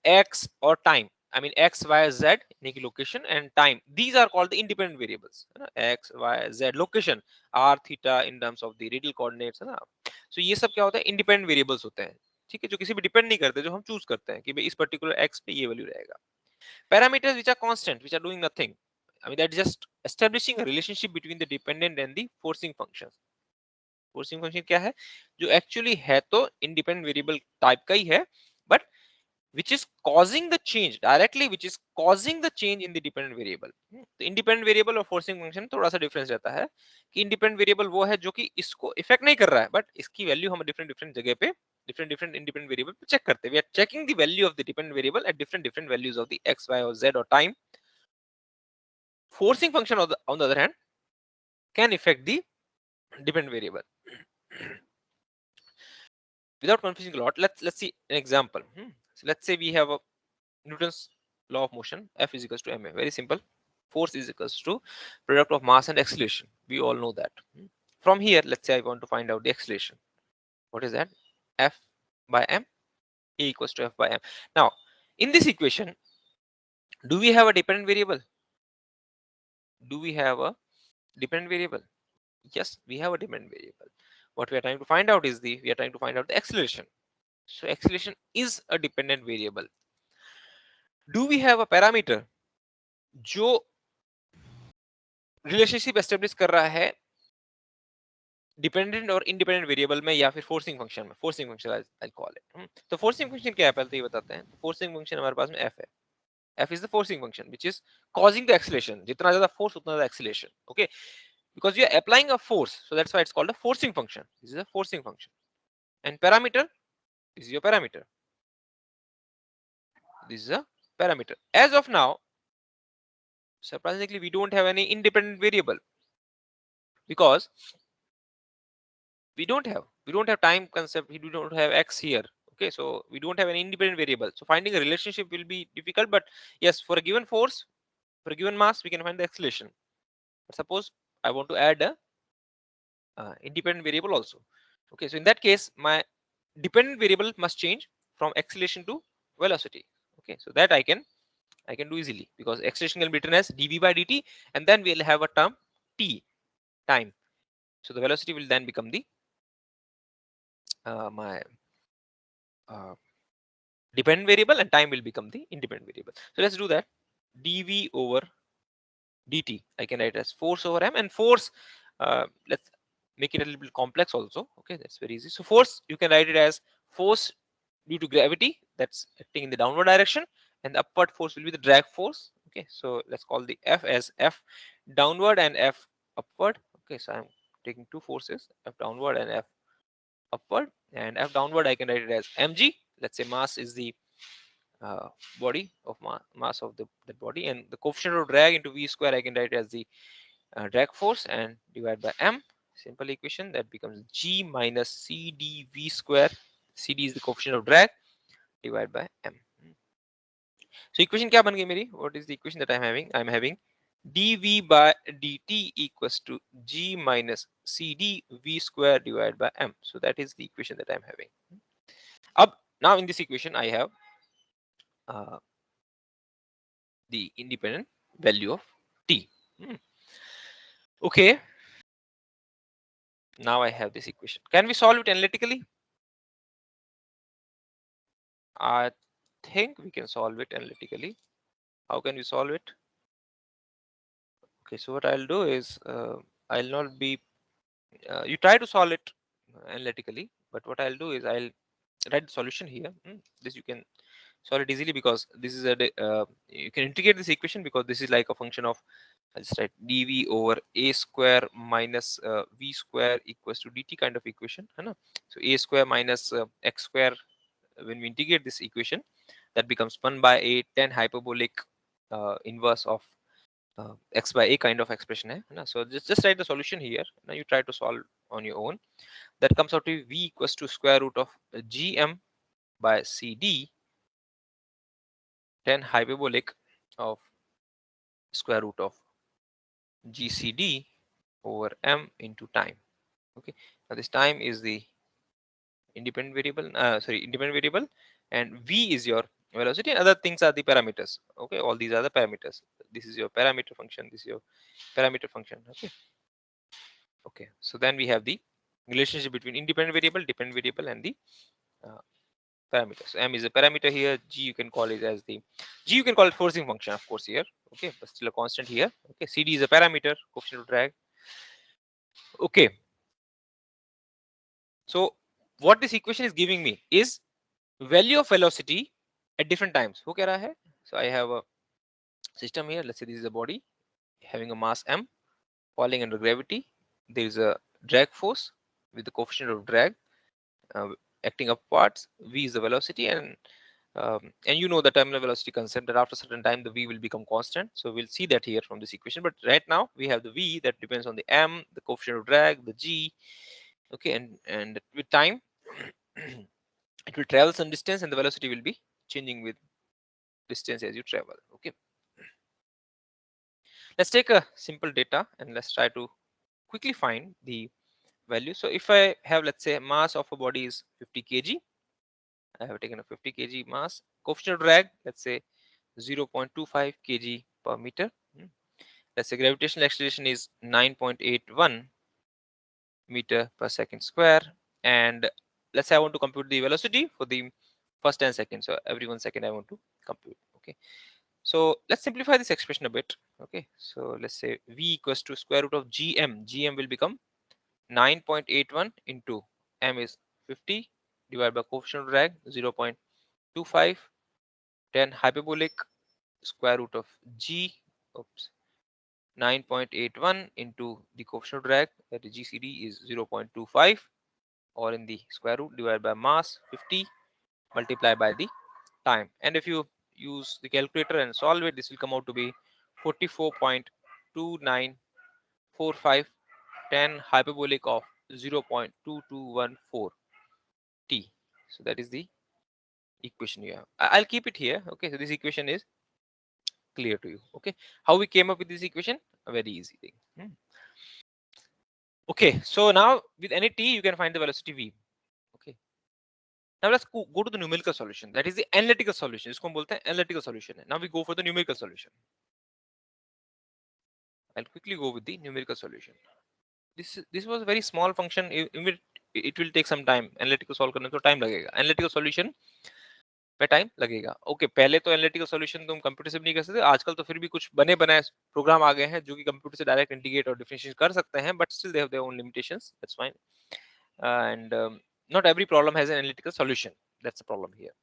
x or time, I mean x, y, z, यानी कि location and time, these are called the independent variables, है ना. x, y, z, location, r, theta in terms of the radial coordinates, है ना. So ये सब क्या होता है? इंडिपेंडेंट वेरिएबल्स होते हैं, ठीक है, जो किसी पे डिपेंड नहीं करते, जो हम चूज करते हैं कि भाई इस पर्टिकुलर x पे ये वैल्यू रहेगा. Parameters which are constant, which are doing nothing, I mean that's just establishing a relationship between the dependent and the forcing functions. Forcing function क्या है? जो एक्चुअली है तो इंडिपेंडेंट वेरिएबल टाइप का ही है, but which is causing the change directly, which is causing the change in the dependent variable. तो independent variable और forcing function थोड़ा सा डिफरेंस रहता है कि इंडिपेंडेंट वेरिएबल वो है जो कि इसको इफेक्ट नहीं कर रहा है, बट इसकी वैल्यू हम डिफरेंट जगह पे डिफरेंट इंडिपेंडेंट वेरिएबल पे चेक करते हैं. We are checking the value of the dependent variable at different values of the x, y और z और time. Forcing function on the other hand can affect the dependent variable. Without confusing a lot, let's see an example. So let's say we have a Newton's law of motion, F is equals to ma. Very simple. Force is equals to product of mass and acceleration. We all know that. From here, let's say I want to find out the acceleration. What is that? F by m, A equals to F by m. Now, in this equation, do we have a dependent variable? Do we have a dependent variable? Yes, we have a dependent variable. What we are trying to find out is we are trying to find out the acceleration. So acceleration is a dependent variable. Do we have a parameter जो relationship establish कर रहा है dependent और independent variable में या फिर forcing function में? Forcing function I call it. तो फोर्सिंग फंक्शन क्या है पहले तो ये बताते हैं। फोर्सिंग फंक्शन हमारे पास में एफ है। F is the forcing function which is causing the acceleration. जितना ज्यादा force उतना ज्यादा acceleration. Okay, because you are applying a force, so that's why it's called a forcing function. This is a forcing function. And parameter, this is your parameter. This is a parameter. As of now, surprisingly, we don't have any independent variable because we don't have time concept. We don't have x here. Okay, so we don't have any independent variable. So finding a relationship will be difficult. But yes, for a given force, for a given mass, we can find the acceleration. But suppose I want to add a independent variable also. Okay, so in that case, my dependent variable must change from acceleration to velocity. Okay, so that I can do easily because acceleration can be written as dv by dt, and then we'll have a term t, time. So the velocity will then become the my dependent variable, and time will become the independent variable. So let's do that. dv over dt I can write as force over m, and force, let's make it a little bit complex also. Okay, that's very easy. So force, you can write it as force due to gravity that's acting in the downward direction, and the upward force will be the drag force. Okay, so let's call the F as F downward and F upward. Okay, so I'm taking two forces, F downward and F upward. And F downward I can write it as mg. Let's say mass is the body of mass of the body, and the coefficient of drag into v square I can write as the drag force, and divide by m. Simple equation that becomes g minus cd v square. cd is the coefficient of drag, divide by m. So equation क्या बन गई मेरी? What is the equation that I'm having dv by dt equals to g minus cd v square divided by m. So that is the equation that I'm having. Now in this equation I have the independent value of t. Okay, now I have this equation. Can we solve it analytically? I think we can solve it analytically. How can we solve it? Okay, so what I'll do is I'll not be you try to solve it analytically, but what I'll do is I'll write the solution here. This you can solve it easily because this is a you can integrate this equation because this is like a function of, I'll just write dv over a square minus v square equals to dt kind of equation. So a square minus x square, when we integrate this equation, that becomes 1 by a tan hyperbolic inverse of x by a kind of expression hai. So just write the solution here. Now you try to solve on your own. That comes out to v equals to square root of gm by cd tan hyperbolic of square root of gcd over m into time. Okay, now this time is the independent variable, and v is your velocity, and other things are the parameters. Okay, all these are the parameters. This is your parameter function, this is your parameter function. Okay, so then we have the relationship between independent variable, dependent variable, and the parameter. So m is a parameter here, g you can call it as the you can call it forcing function, of course, here. Okay, but still a constant here. Okay, cd is a parameter, coefficient of drag. Okay, so what this equation is giving me is value of velocity at different times. Wo kya raha hai? So I have a system here. Let's say this is a body having a mass m falling under gravity. There is a drag force with the coefficient of drag acting upwards. V is the velocity, and you know the terminal velocity concept that after a certain time the v will become constant. So we'll see that here from this equation. But right now we have the v that depends on the m, the coefficient of drag, the g. Okay, and with time it will travel some distance, and the velocity will be changing with distance as you travel. Okay, let's take a simple data and let's try to quickly find the value. So if I have, let's say, mass of a body is 50 kg, I have taken a 50 kg mass, coefficient of drag, let's say 0.25 kg per meter, let's say gravitational acceleration is 9.81 meter per second square, and let's say I want to compute the velocity for the first 10 seconds. So every 1 second I want to compute. Okay, so let's simplify this expression a bit. Okay, so let's say v equals to square root of gm will become 9.81 into m is 50 divided by coefficient of drag 0.25, 10 hyperbolic square root of g, 9.81 into the coefficient of drag, that is GCD, is 0.25, or in the square root divided by mass 50 multiplied by the time. And if you use the calculator and solve it, this will come out to be 44.2945, 10 hyperbolic of 0.2214 t. So that is the equation you have. I'll keep it here. Okay, so this equation is clear to you. Okay, how we came up with this equation? A very easy thing. Okay, so now with any t you can find the velocity v. Okay, now let's go to the numerical solution, that is the analytical solution. इसको हम बोलते हैं analytical solution. Now we go for the numerical solution. I'll quickly go with the numerical solution. This was a very small function. It will take some time. Analytical solve करने तो time लगेगा. Analytical solution में time लगेगा. Okay, पहले तो analytical solution तुम computer से भी नहीं कर सकते, आजकल तो फिर भी कुछ बने बनाए प्रोग्राम आ गए हैं जो कि कंप्यूटर से डायरेक्ट इंटीग्रेट और डिफरेंशिएट कर सकते हैं, but still they have their own limitations. That's fine. And not every problem has an analytical solution. That's the problem here.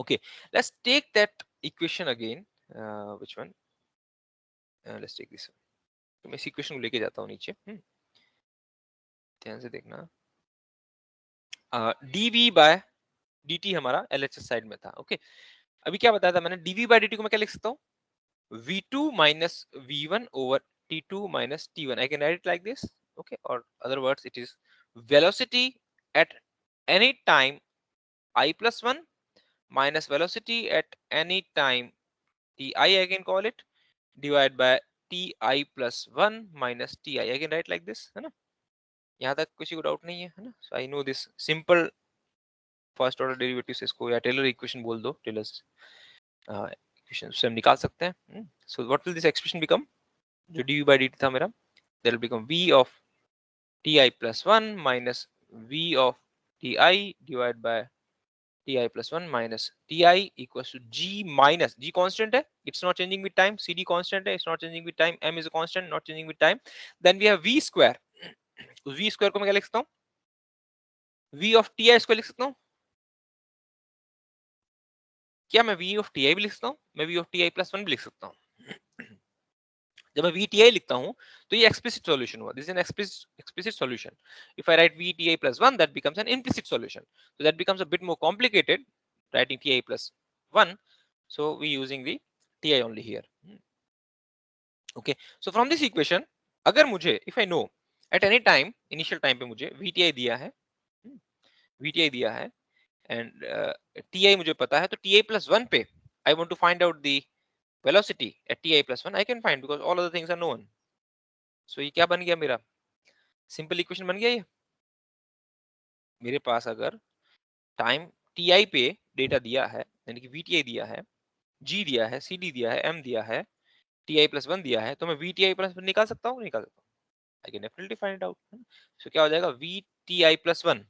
Okay, let's take that equation again. Which one? Let's take this one. तो मैं इस equation को लेके जाता हूँ नीचे. ध्यान से देखना. dv by dt हमारा LHS साइड में था. ओके, अभी क्या बताया था मैंने? dv by dt को मैं क्या लिख सकता हूँ? v2 minus v1 over t2 minus t1. I can write it like this. Okay, or other words, it is velocity at any time I plus 1 minus velocity at any time ti, I can call it, divided by ti plus 1 minus ti. I can write like this, है ना? यहाँ तक किसी को doubt नहीं है ना? So I know this simple first order derivative, इसको या टेलर इक्वेशन बोल दो, टेलर्स इक्वेशन से हम निकाल सकते हैं. So what will this expression become? जो डी बाई डी था मेरा, that will become v of ti plus 1 minus v of ti divided by ti plus 1 minus ti equals to g minus g constant है, it's not changing with time, cd constant है, it's not changing with time, m is a constant, not changing with time. Then we have v square. उस v square को मैं क्या लिख सकता हूँ? v of ti square लिख सकता हूँ. क्या मैं v of ti भी लिख सकता हूँ? मैं v of ti plus 1 भी लिख सकता हूँ. जब मैं vti लिखता हूँ तो ये explicit solution हुआ. This is an explicit solution. If I write vti plus 1, that becomes an implicit solution. So that becomes a bit more complicated, writing ti plus 1. So we using the ti only here. Okay. So from this equation, अगर मुझे, if I know at any time, initial time पे मुझे vti दिया है, vti दिया है, and ti मुझे पता है, तो ti plus 1 पे I want to find out the velocity at ti plus 1, I can find because all other things are known. So ये क्या बन गया मेरा? सिंपल इक्वेशन बन गया ये. मेरे पास अगर टाइम ti पे डेटा दिया है, यानी कि vti दिया है, g दिया है, cd दिया है, m दिया है, ti plus 1 दिया है, तो मैं vti plus 1 निकाल सकता हूँ, निकाल सकता हूँ. I can definitely find it out. So क्या हो जाएगा? vti plus 1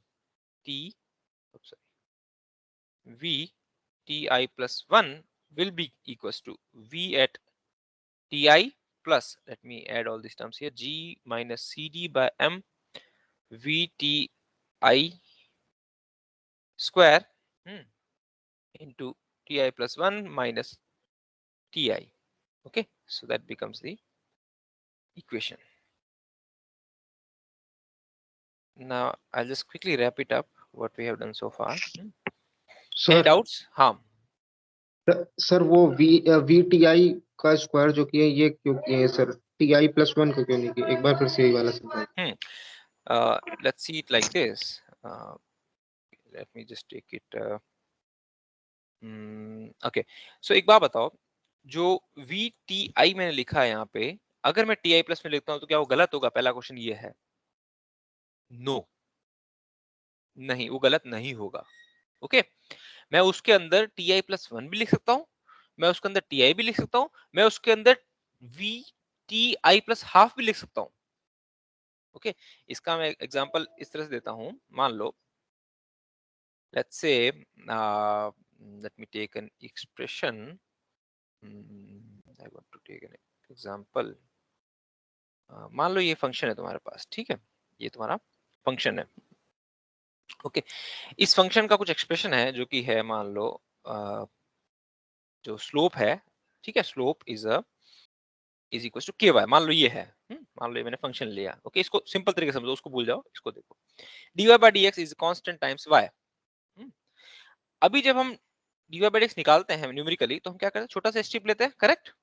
vti plus 1 will be equals to v at ti plus, let me add all these terms here, g minus cd by m vti square into ti plus 1 minus ti. Okay, so that becomes the equation. Now I'll just quickly wrap it up what we have done so far. Any doubts? हाँ sir, वो VTI का square जो किया ये क्यों किए हैं sir? TI plus 1 को क्यों नहीं किया? एक बार फिर से यही वाला समझाइए. let's see it like this. Let me just take it. Okay, so एक बात बताओ, जो VTI मैंने लिखा है यहाँ पे, अगर मैं TI प्लस में लिखता हूँ तो क्या वो गलत होगा? पहला क्वेश्चन ये है. नो, नहीं, वो गलत नहीं होगा. ओके, मैं उसके अंदर TI plus 1 भी लिख सकता हूँ, मैं उसके अंदर TI भी लिख सकता हूँ, मैं उसके अंदर V T I plus half भी लिख सकता हूँ। ओके, इसका मैं एग्जांपल इस तरह से देता हूँ। मान लो let's say let me take an expression. I want to take an example. मान लो ये फंक्शन है तुम्हारे पास, ठीक है, ये तुम्हारा फंक्शन है। ओके, इस फंक्शन का कुछ एक्सप्रेशन है जो कि है, मान लो जो स्लोप है, ठीक है, स्लोप इज इक्वल टू के वाई, मान लो ये है। मान लो ये मैंने फंक्शन लिया। ओके, इसको सिंपल तरीके से समझो, उसको भूल जाओ, इसको देखो, dy by dx is constant times y। अभी जब हम dy by dx निकालते हैं न्यूमेरिकली, तो हम क्या करते हैं, छोटा सा स्ट्रिप लेते हैं, करेक्ट।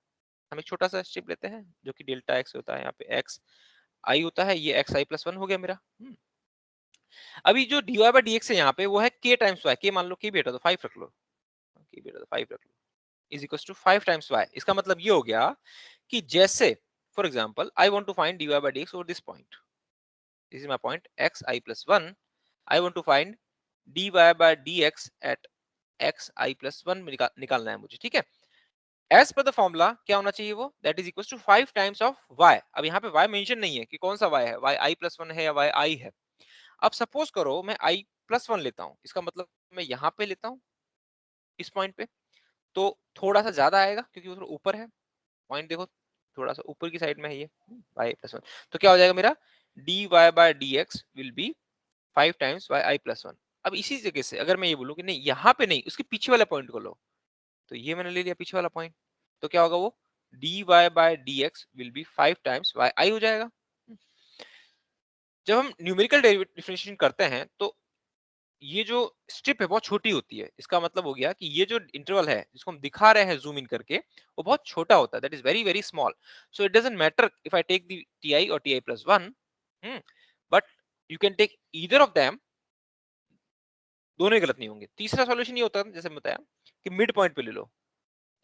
हम एक छोटा सा स्ट्रिप लेते हैं जो कि डेल्टा x होता है, यहाँ पे x i होता है, ये x i प्लस 1 हो गया मेरा। अभी जो dy by dx है यहाँ पे, वो है k टाइम्स y। k मान लो k भी हटा दो, 5 रख लो, k भी हटा दो, 5 रख लो, is equal to 5 times y। इसका मतलब ये हो गया कि जैसे for example I want to find dy by dx over this point, this is my point x i plus 1, I want to find dy by dx at x i plus 1 में निकालना है मुझे, ठीक है। एज पर द फॉर्मूला क्या होना चाहिए, वो that is equal to 5 times of y। अब यहाँ पे y मेंशन नहीं है कि कौन सा y है, y i प्लस 1 है या y i है। अब सपोज करो मैं i प्लस 1 लेता हूँ, इसका मतलब मैं यहाँ पे लेता हूँ इस पॉइंट पे, तो थोड़ा सा ज्यादा आएगा क्योंकि वो थोड़ा ऊपर है, पॉइंट देखो थोड़ा सा ऊपर की साइड में है ये y प्लस 1। तो क्या हो जाएगा मेरा, dy by dx will be 5 times y i plus 1। अब इसी जगह से अगर मैं ये बोलूं कि नहीं यहाँ पे नहीं, उसके पीछे वाले पॉइंट को लो, तो ये मैंने ले लिया पीछे वाला पॉइंट, तो क्या होगा, वो dy by dx will be 5 times y i हो जाएगा। जब हम न्यूमेरिकल डिफरेंशिएशन करते हैं तो ये जो स्ट्रिप है बहुत छोटी होती है। इसका मतलब हो गया कि ये जो इंटरवल है जिसको हम दिखा रहे हैं जूम इन करके, वो बहुत छोटा होता है, that is very very small. So it doesn't matter if I take the ti और ti plus 1, but you can take either of them, दोनों ही गलत नहीं होंगे। तीसरा सॉल्यूशन ये होता है, जैसे मैं बताया, कि मिड पॉइंट पे ले लो,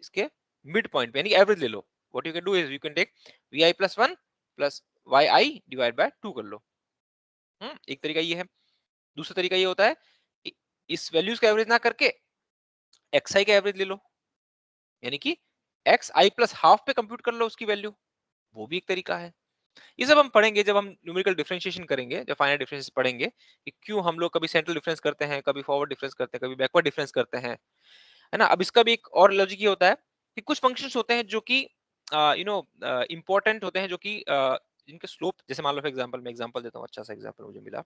इसके मिड पॉइंट पे यानी एवरेज ले लो। What you can do is you can take vi plus 1 plus yi divide by 2 कर लो। एक तरीका ये है। दूसरा तरीका ये होता है कि इस वैल्यूज का एवरेज ना करके xi का एवरेज ले लो, यानी कि xi प्लस हाफ पे कंप्यूट कर लो उसकी वैल्यू, वो भी एक तरीका है। ये सब हम पढ़ेंगे जब हम न्यूमेरिकल डिफरेंशिएशन करेंगे, जब फाइनाइट डिफरेंस पढ़ेंगे, कि क्यों हम लोग कभी सेंट्रल डिफरेंस करते हैं, कभी फॉरवर्ड डिफरेंस करते हैं, कभी बैकवर्ड डिफरेंस करते हैं, है ना। अब इसका भी एक और लॉजिक ये होता है कि कुछ फंक्शंस होते हैं जो कि इंपॉर्टेंट होते हैं, जो कि जिनके स्लोप, जैसे मान लो फॉर एग्जांपल, मैं एग्जांपल देता हूँ, अच्छा सा एग्जांपल मुझे मिला।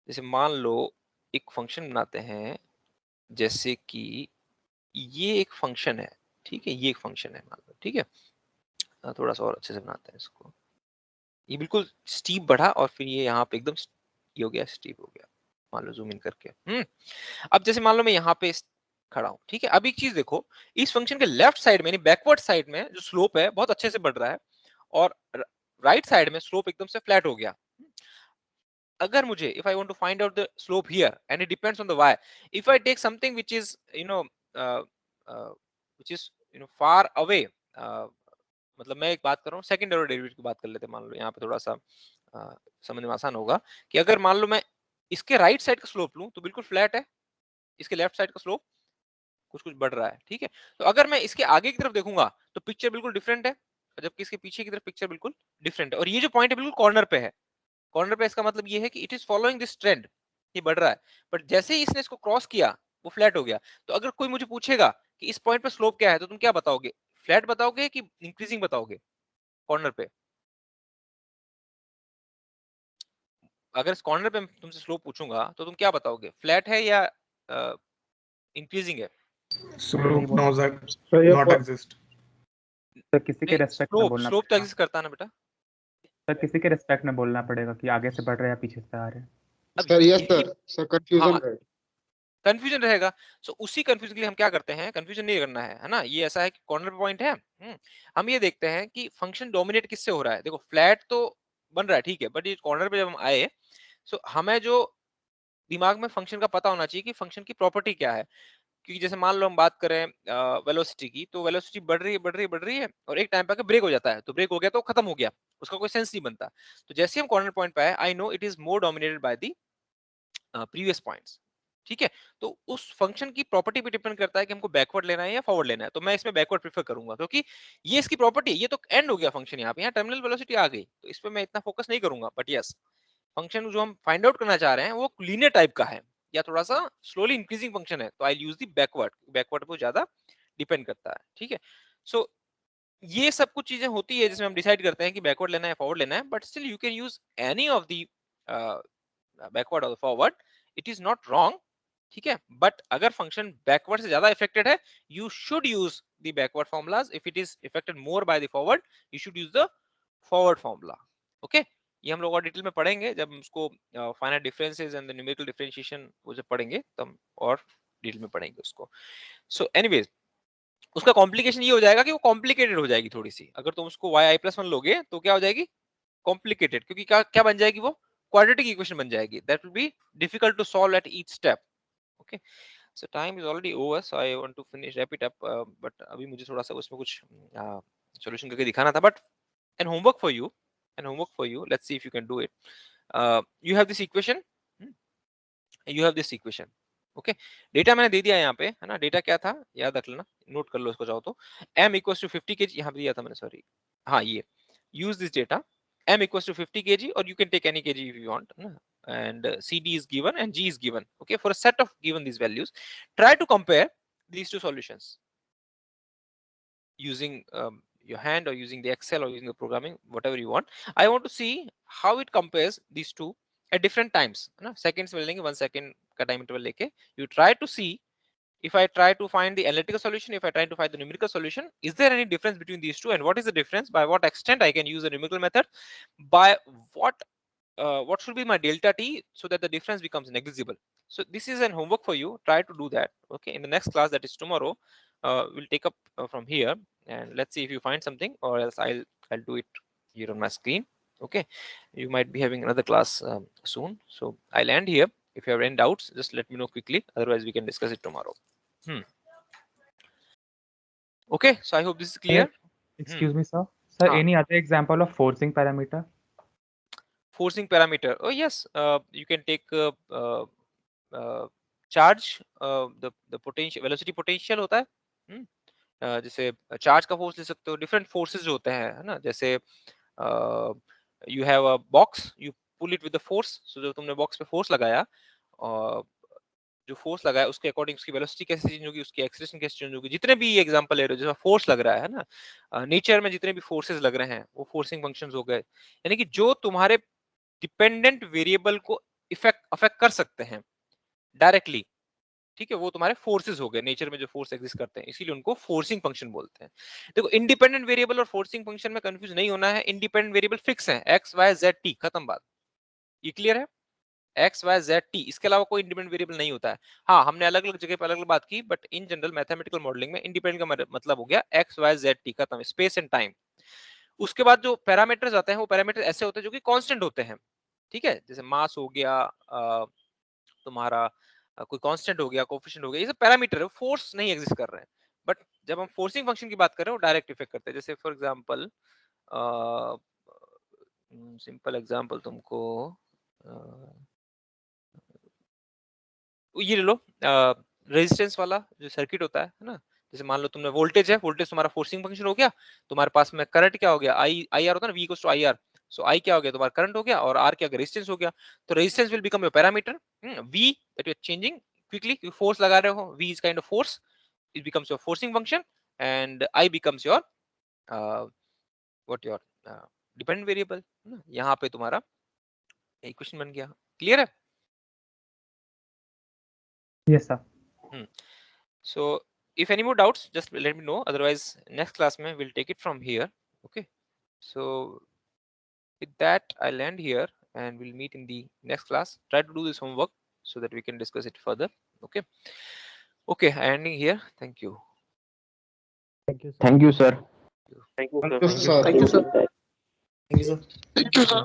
जैसे मान लो एक फंक्शन बनाते हैं, जैसे कि ये एक फंक्शन है, ठीक है, ये एक फंक्शन है मान लो, ठीक है। थोड़ा सा और अच्छे से बनाते हैं इसको। ये बिल्कुल स्टीप बढ़ा और फिर ये यहाँ पे एकदम ये हो गया, स्टीप हो गया, मान लो जूम इन करके। अब जैसे मान लो मैं यहाँ पे खड़ा हूँ, ठीक है। अब एक चीज देखो, इस फंक्शन के लेफ्ट साइड में यानी बैकवर्ड साइड में जो स्लोप है बहुत अच्छे से बढ़ रहा है, और राइट साइड में स्लोप एकदम से फ्लैट हो गया। अगर मुझे, if I want to find out the slope here and it depends on the y, if I take something which is uh, which is far away, मतलब मैं एक बात कर रहा हूँ, सेकंड ऑर्डर डेरिवेटिव की बात कर लेते हैं। मान लो यहाँ पे थोड़ा सा समझने में आसान होगा कि अगर मान लो मैं इसके राइट साइड का स्लोप लूं तो बिल्कुल फ्लैट है, इसके लेफ्ट साइड का स्लोप कुछ कुछ बढ़ रहा है, ठीक है। तो अगर मैं इसके आगे की तरफ देखूंगा तो पिक्चर बिल्कुल डिफरेंट है, जबकि इसके पीछे की तरफ पिक्चर बिल्कुल डिफरेंट है। और ये जो पॉइंट है बिल्कुल कॉर्नर पे है, कॉर्नर पे, इसका मतलब ये है कि it is following this trend, ये बढ़ रहा है। बट जैसे ही इसने इसको क्रॉस किया वो फ्लैट हो गया। तो अगर कोई मुझे पूछेगा कि इस पॉइंट पे स्लोप क्या है, तो तुम क्या बताओगे, फ्लैट बताओगे कि इंक्रीजिंग बताओगे कॉर्नर पे? अगर इस कॉर्नर पे तुमसे स्लोप पूछूंगा तो तुम क्या बताओगे, फ्लैट है या इंक्रीजिंग है? Slope knows that तो ये not exist. सर किसी के रेस्पेक्ट में बोलना स्लोप तो पड़ेगा। एग्जिस्ट करता है ना बेटा। सर किसी के रेस्पेक्ट में बोलना पड़ेगा कि आगे से बढ़ रहे हैं या पीछे से आ रहे हैं। अब सर यस ये सर कंफ्यूजन हाँ, है। कंफ्यूजन रहेगा। सो उसी कंफ्यूजन के लिए हम क्या करते हैं, कंफ्यूजन नहीं करना है ना। ये ऐसा है कि कॉर्नर पॉइंट है, हम ये देखते हैं कि फंक्शन डोमिनेट किससे हो रहा है। देखो फ्लैट तो बन रहा है, ठीक है, बट ये कॉर्नर पे जब हम आए, सो हमें जो दिमाग में फंक्शन का पता होना चाहिए कि फंक्शन की प्रॉपर्टी क्या है। क्योंकि जैसे मान लो हम बात करें वेलोसिटी की, तो वेलोसिटी बढ़ रही है बढ़ रही है बढ़ रही है, और एक टाइम पे ब्रेक हो जाता है, तो ब्रेक हो गया तो खत्म हो गया, उसका कोई सेंस नहीं बनता। तो जैसे हम कॉर्नर पॉइंट पे आए, I know it is more dominated by the previous points, ठीक है, तो उस फंक्शन की प्रॉपर्टी पे डिपेंड करता है कि हमको बैकवर्ड लेना है या फॉरवर्ड लेना है। तो मैं इसमें बैकवर्ड प्रेफर करूंगा क्योंकि ये इसकी प्रॉपर्टी है, ये तो एंड हो गया फंक्शन, यहाँ पे यहाँ टर्मिनल वेलोसिटी आ गई, तो इस पे मैं इतना फोकस नहीं करूंगा। बट यस, फंक्शन जो हम फाइंड आउट करना चाह रहे हैं वो लीनियर टाइप का है या थोड़ा सा स्लोली इंक्रीजिंग फंक्शन है, तो आई यूज दी बैकवर्ड, बैकवर्ड पे ज्यादा डिपेंड करता है। ठीक है, सो ये सब कुछ चीजें होती है जिसमें हम डिसाइड करते हैं कि बैकवर्ड लेना है फॉरवर्ड लेना है, but still you can use any of the backward or forward, it is not wrong. ठीक है, बट अगर फंक्शन बैकवर्ड से ज्यादा इफेक्टेड है, you should use the backward formulas. If it is affected more by the forward, you should use the forward formula. Okay, ये हम लोग और डिटेल में पढ़ेंगे जब उसको finite differences and the numerical differentiation वो जब पढ़ेंगे तब और डिटेल में पढ़ेंगे उसको। सो एनीवेज, उसका कॉम्प्लिकेशन ये हो जाएगा कि वो कॉम्प्लिकेटेड हो जाएगी थोड़ी सी। अगर तुम उसको yi+1 लोगे तो क्या हो जाएगी, कॉम्प्लिकेटेड, क्योंकि क्या क्या बन जाएगी, वो क्वाड्रेटिक इक्वेशन बन जाएगी, that will be difficult to solve at each step. Okay, so time is already over, so I want to finish wrap it up, but अभी मुझे थोड़ा सा उसमें कुछ सॉल्यूशन करके दिखाना था। But N homework for you, let's see if you can do it. You have this equation, you have this equation. Okay, data मैंने दे दिया यहाँ पे, है ना। डेटा क्या था याद रख लेना, नोट कर लो इसको चाहो तो। m इक्वल्स टू 50 kg, यहाँ पे दिया था मैंने, सॉरी, हाँ ये, use this data, m equals to 50 kg, और you can take any kg if you want, ना, and cd is given and g is given. Okay, for a set of given these values, try to compare these two solutions using your hand or using the Excel or using the programming, whatever you want. I want to see how it compares these two at different times, है ना, seconds में लेंगे, 1 second का time interval लेके, you try to see if I try to find the analytical solution, if I try to find the numerical solution, is there any difference between these two, and what is the difference, by what extent I can use the numerical method, by what should be my delta t so that the difference becomes negligible. So this is an homework for you, try to do that. Okay, in the next class, that is tomorrow, we'll take up from here, and let's see if you find something, or else I'll do it here on my screen. Okay, you might be having another class soon, so I'll end here. If you have any doubts, just let me know quickly, otherwise we can discuss it tomorrow. Okay, so I hope this is clear. Excuse me, sir. Sir, any other example of forcing parameter? Forcing parameter. Oh yes, you can take charge, the potential, velocity potential होता है, जैसे charge का force ले सकते हो, different forces जो होते हैं, है ना, जैसे you have a box, you pull it with the force, so जब तुमने बॉक्स पे फोर्स लगाया, जो फोर्स लगाया उसके अकॉर्डिंग उसकी वेलोसिटी कैसे चेंज होगी, उसकी एक्सेलरेशन कैसे चेंज होगी। जितने भी एग्जांपल ले रहे हो जैसा फोर्स लग रहा है ना, नेचर में जितने भी फोर्सेस लग रहे हैं वो फोर्सिंग फंक्शंस हो गए, यानी कि जो तुम्हारे डिपेंडेंट वेरिएबल को अफेक्ट कर सकते हैं डायरेक्टली, ठीक है, वो तुम्हारे फोर्सेस हो गए, नेचर में जो फोर्स एग्जिस्ट करते हैं, इसीलिए उनको फोर्सिंग फंक्शन बोलते हैं। देखो, इंडिपेंडेंट वेरिएबल और फोर्सिंग फंक्शन में कंफ्यूज नहीं होना है। इंडिपेंडेंट वेरिएबल फिक्स है, एक्स वाई जेड टी, खत्म बात, ये क्लियर है, एक्स वाई जेड टी, इसके अलावा कोई इंडिपेंडेंट वेरिएबल नहीं होता है। हाँ, हमने अलग अलग जगह पर अलग अलग बात की, but in general mathematical modelling में इंडिपेंडेंट का मतलब हो गया एक्स वाई जेड टी, खत्म, स्पेस एंड टाइम। उसके बाद जो पैरामीटर्स आते हैं वो पैरामीटर ऐसे होते हैं जो कि कांस्टेंट होते हैं, ठीक है, जैसे मास हो गया, तुम्हारा कोई कांस्टेंट हो गया, कोएफिशिएंट हो गया, ये सब पैरामीटर है, फोर्स नहीं एग्जिस्ट कर रहे हैं। बट जब हम फोर्सिंग फंक्शन की बात कर रहे हैं वो डायरेक्ट इफेक्ट करते हैं। जैसे फॉर एग्जांपल, सिंपल एग्जांपल तुमको ये ले लो, रेजिस्टेंस वाला जो सर्किट होता है ना, जैसे मान लो तुमने वोल्टेज है, वोल्टेज तुम्हारा फोर्सिंग फंक्शन हो गया, तुम्हारे पास में करंट क्या हो गया, आई आर होता है ना, V equals to I R, so I क्या हो गया, तुम्हारा करंट हो गया, और आर क्या हो गया, रेजिस्टेंस हो गया। तो resistance will become your parameter, V that you are changing quickly, क्योंकि फोर्स लगा रहे हो, V is kind of force, it becomes your forcing function, and I becomes your what your dependent variable. यहाँ पे तुम्हारा इक्वेशन बन गया, clear है? Yes, sir. So if any more doubts, just let me know, otherwise next class mein we'll take it from here. Okay, so with that I'll end here and we'll meet in the next class. Try to do this homework so that we can discuss it further. Okay, I'm ending here. Thank you. Thank you, sir. Thank you, sir. Thank you, Thank you, sir. sir. Thank you, sir. Thank you, sir.